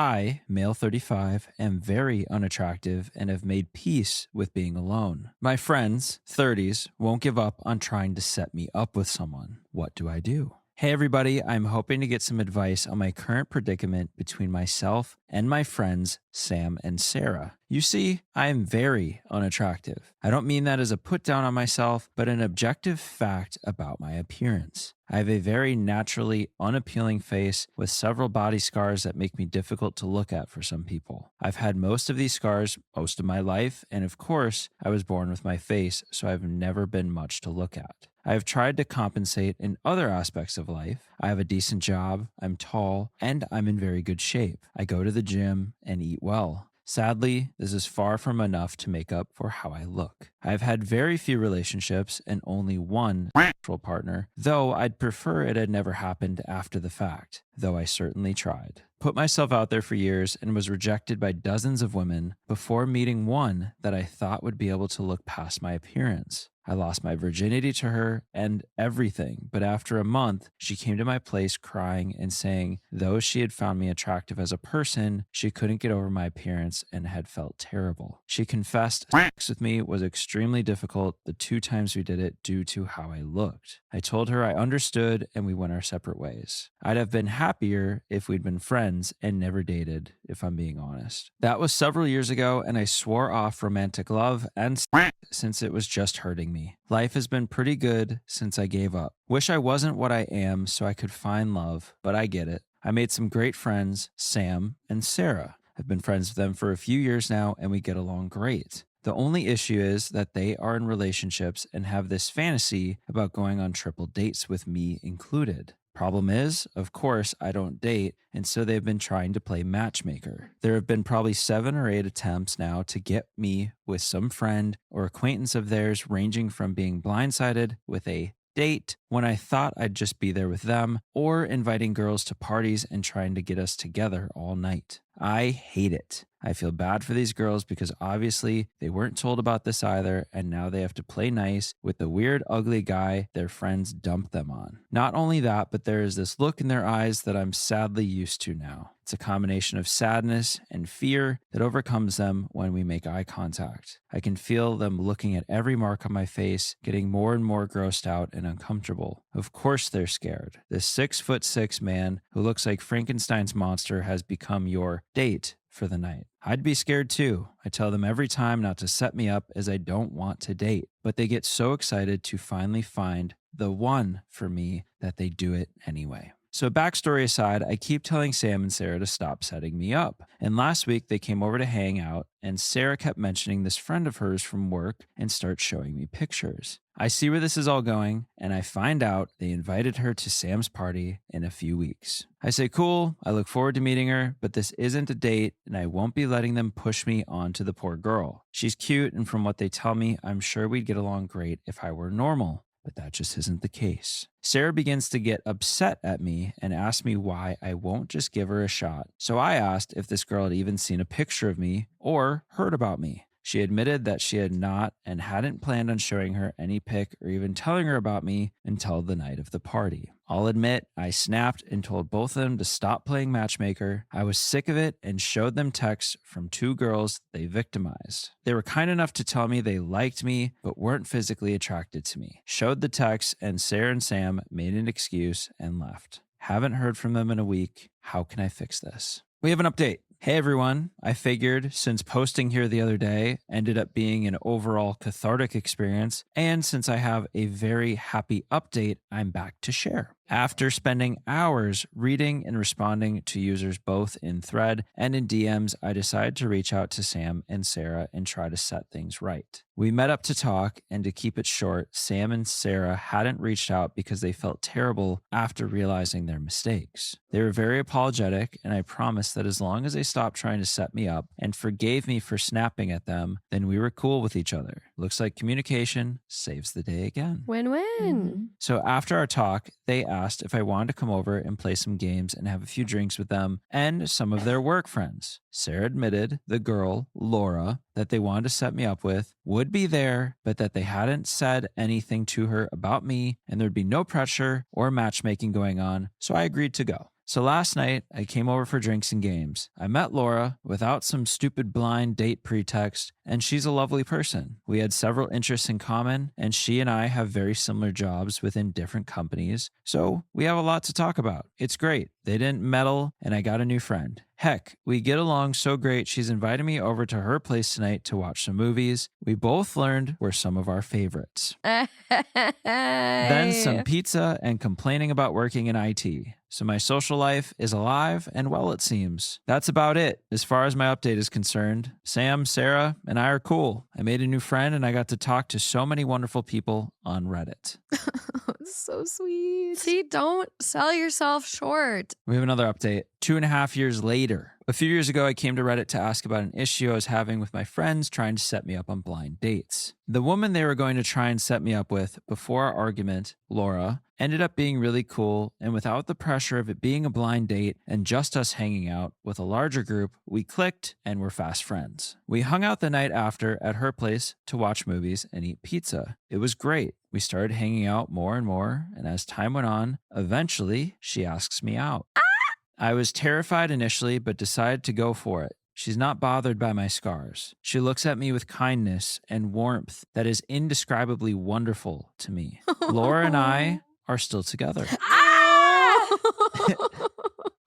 I, male 35, am very unattractive and have made peace with being alone. My friends, 30s, won't give up on trying to set me up with someone. What do I do? Hey everybody, I'm hoping to get some advice on my current predicament between myself and my friends Sam and Sarah. You see, I am very unattractive. I don't mean that as a put down on myself, but an objective fact about my appearance. I have a very naturally unappealing face with several body scars that make me difficult to look at for some people. I've had most of these scars most of my life, and of course, I was born with my face, so I've never been much to look at. I have tried to compensate in other aspects of life. I have a decent job, I'm tall, and I'm in very good shape. I go to the gym and eat well. Sadly, this is far from enough to make up for how I look. I've had very few relationships and only one sexual partner, though I'd prefer it had never happened after the fact, though I certainly tried. Put myself out there for years and was rejected by dozens of women before meeting one that I thought would be able to look past my appearance. I lost my virginity to her and everything, but after a month, she came to my place crying and saying, though she had found me attractive as a person, she couldn't get over my appearance and had felt terrible. She confessed sex with me was extremely difficult the 2 times we did it due to how I looked. I told her I understood and we went our separate ways. I'd have been happier if we'd been friends and never dated, if I'm being honest. That was several years ago and I swore off romantic love and sex since it was just hurting me. Life has been pretty good since I gave up. Wish I wasn't what I am so I could find love, but I get it. I made some great friends, Sam and Sarah. I've been friends with them for a few years now and we get along great. The only issue is that they are in relationships and have this fantasy about going on triple dates with me included. Problem is, of course, I don't date, and so they've been trying to play matchmaker. There have been probably 7 or 8 attempts now to get me with some friend or acquaintance of theirs, ranging from being blindsided with a date when I thought I'd just be there with them, or inviting girls to parties and trying to get us together all night. I hate it. I feel bad for these girls because obviously they weren't told about this either, and now they have to play nice with the weird, ugly guy their friends dumped them on. Not only that, but there is this look in their eyes that I'm sadly used to now. It's a combination of sadness and fear that overcomes them when we make eye contact. I can feel them looking at every mark on my face, getting more and more grossed out and uncomfortable. Of course they're scared. This 6'6" man who looks like Frankenstein's monster has become your date for the night. I'd be scared too. I tell them every time not to set me up as I don't want to date, but they get so excited to finally find the one for me that they do it anyway. So backstory aside, I keep telling Sam and Sarah to stop setting me up. And last week they came over to hang out and Sarah kept mentioning this friend of hers from work and starts showing me pictures. I see where this is all going and I find out they invited her to Sam's party in a few weeks. I say, cool, I look forward to meeting her, but this isn't a date and I won't be letting them push me onto the poor girl. She's cute and from what they tell me, I'm sure we'd get along great if I were normal. But that just isn't the case. Sarah begins to get upset at me and asks me why I won't just give her a shot. So I asked if this girl had even seen a picture of me or heard about me. She admitted that she had not and hadn't planned on showing her any pic or even telling her about me until the night of the party. I'll admit, I snapped and told both of them to stop playing matchmaker. I was sick of it and showed them texts from 2 girls they victimized. They were kind enough to tell me they liked me, but weren't physically attracted to me. Showed the texts and Sarah and Sam made an excuse and left. Haven't heard from them in a week. How can I fix this? We have an update. Hey everyone, I figured since posting here the other day ended up being an overall cathartic experience, and since I have a very happy update, I'm back to share. After spending hours reading and responding to users both in thread and in DMs, I decided to reach out to Sam and Sarah and try to set things right. We met up to talk, and to keep it short, Sam and Sarah hadn't reached out because they felt terrible after realizing their mistakes. They were very apologetic, and I promised that as long as they stopped trying to set me up and forgave me for snapping at them, then we were cool with each other. Looks like communication saves the day again. Win-win. So after our talk, they asked if I wanted to come over and play some games and have a few drinks with them and some of their work friends. Sarah admitted the girl, Laura, that they wanted to set me up with would be there, but that they hadn't said anything to her about me and there'd be no pressure or matchmaking going on, so I agreed to go. So last night, I came over for drinks and games. I met Laura without some stupid blind date pretext, and she's a lovely person. We had several interests in common, and she and I have very similar jobs within different companies, so we have a lot to talk about. It's great. They didn't meddle, and I got a new friend. Heck, we get along so great, she's invited me over to her place tonight to watch some movies. We both learned were some of our favorites. Then some pizza and complaining about working in IT. So my social life is alive and well, it seems. That's about it. As far as my update is concerned, Sam, Sarah, and I are cool. I made a new friend and I got to talk to so many wonderful people on Reddit. So sweet. See, don't sell yourself short. We have another update. 2.5 years later. A few years ago, I came to Reddit to ask about an issue I was having with my friends trying to set me up on blind dates. The woman they were going to try and set me up with before our argument, Laura, ended up being really cool, and without the pressure of it being a blind date and just us hanging out with a larger group, we clicked and were fast friends. We hung out the night after at her place to watch movies and eat pizza. It was great. We started hanging out more and more, and as time went on, eventually she asks me out. I was terrified initially, but decided to go for it. She's not bothered by my scars. She looks at me with kindness and warmth that is indescribably wonderful to me. Laura and I are still together.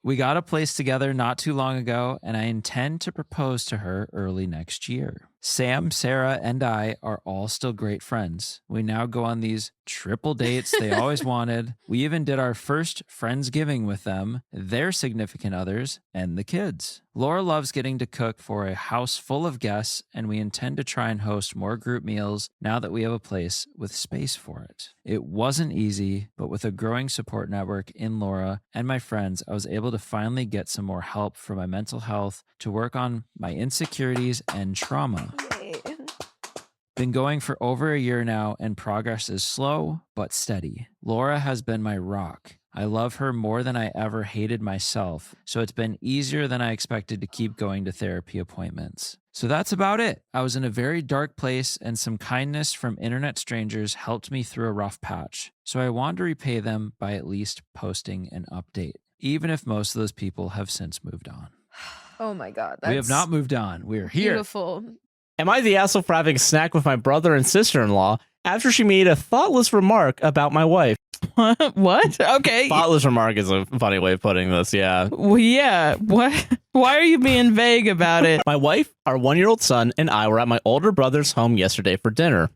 We got a place together not too long ago, and I intend to propose to her early next year. Sam, Sarah, and I are all still great friends. We now go on these triple dates they always wanted. We even did our first Friendsgiving with them, their significant others, and the kids. Laura loves getting to cook for a house full of guests, and we intend to try and host more group meals now that we have a place with space for it. It wasn't easy, but with a growing support network in Laura and my friends, I was able to finally get some more help for my mental health to work on my insecurities and trauma. Yay. Been going for over a year now, and progress is slow but steady. Laura has been my rock. I love her more than I ever hated myself, so it's been easier than I expected to keep going to therapy appointments. So that's about it. I was in a very dark place, and some kindness from internet strangers helped me through a rough patch. So I want to repay them by at least posting an update, even if most of those people have since moved on. Oh my God. We have not moved on. We're here. Beautiful. Am I the asshole for having a snack with my brother and sister-in-law after she made a thoughtless remark about my wife? What? Okay. Thoughtless remark is a funny way of putting this, yeah. Well, yeah. What? Why are you being vague about it? My wife, our 1-year-old son, and I were at my older brother's home yesterday for dinner.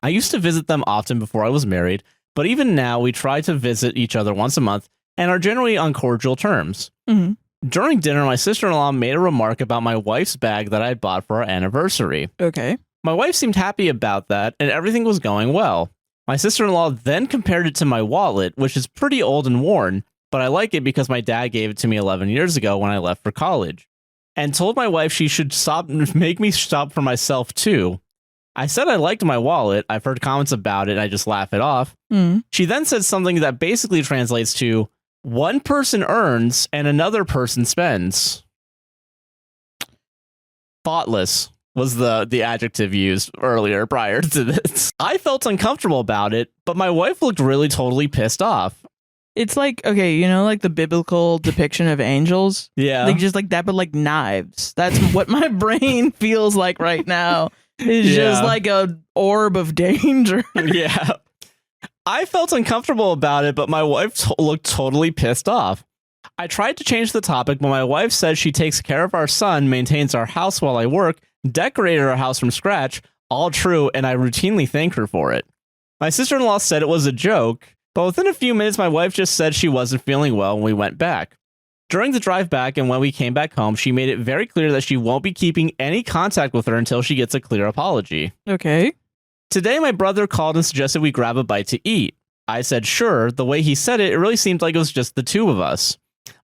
I used to visit them often before I was married, but even now we try to visit each other once a month and are generally on cordial terms. Mm-hmm. During dinner, my sister-in-law made a remark about my wife's bag that I had bought for our anniversary. Okay. My wife seemed happy about that, and everything was going well. My sister-in-law then compared it to my wallet, which is pretty old and worn, but I like it because my dad gave it to me 11 years ago when I left for college, and told my wife she should make me stop for myself too. I said I liked my wallet. I've heard comments about it, and I just laugh it off. Mm. She then said something that basically translates to, one person earns and another person spends. Thoughtless was the adjective used earlier prior to this. I felt uncomfortable about it, but my wife looked really totally pissed off. It's like, okay, you know, like the biblical depiction of angels? Yeah. Like just like that, but like knives. That's what my brain feels like right now. It's just like a orb of danger. Yeah. I felt uncomfortable about it, but my wife looked totally pissed off. I tried to change the topic, but my wife said she takes care of our son, maintains our house while I work, decorated our house from scratch, all true, and I routinely thank her for it. My sister-in-law said it was a joke, but within a few minutes my wife just said she wasn't feeling well when we went back. During the drive back and when we came back home, she made it very clear that she won't be keeping any contact with her until she gets a clear apology. Okay. Today, my brother called and suggested we grab a bite to eat. I said sure. The way he said it, it really seemed like it was just the two of us.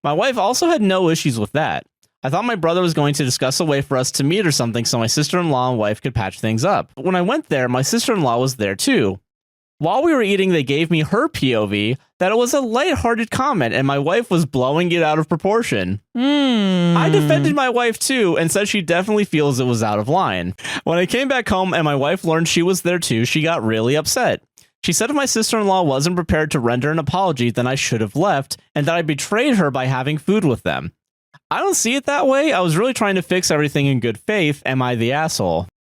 My wife also had no issues with that. I thought my brother was going to discuss a way for us to meet or something so my sister-in-law and wife could patch things up. But when I went there, my sister-in-law was there too. While we were eating, they gave me her POV that it was a lighthearted comment and my wife was blowing it out of proportion. I defended my wife too and said she definitely feels it was out of line. When I came back home and my wife learned she was there too, she got really upset. She said if my sister-in-law wasn't prepared to render an apology, then I should have left, and that I betrayed her by having food with them. I don't see it that way. I was really trying to fix everything in good faith. Am I the asshole?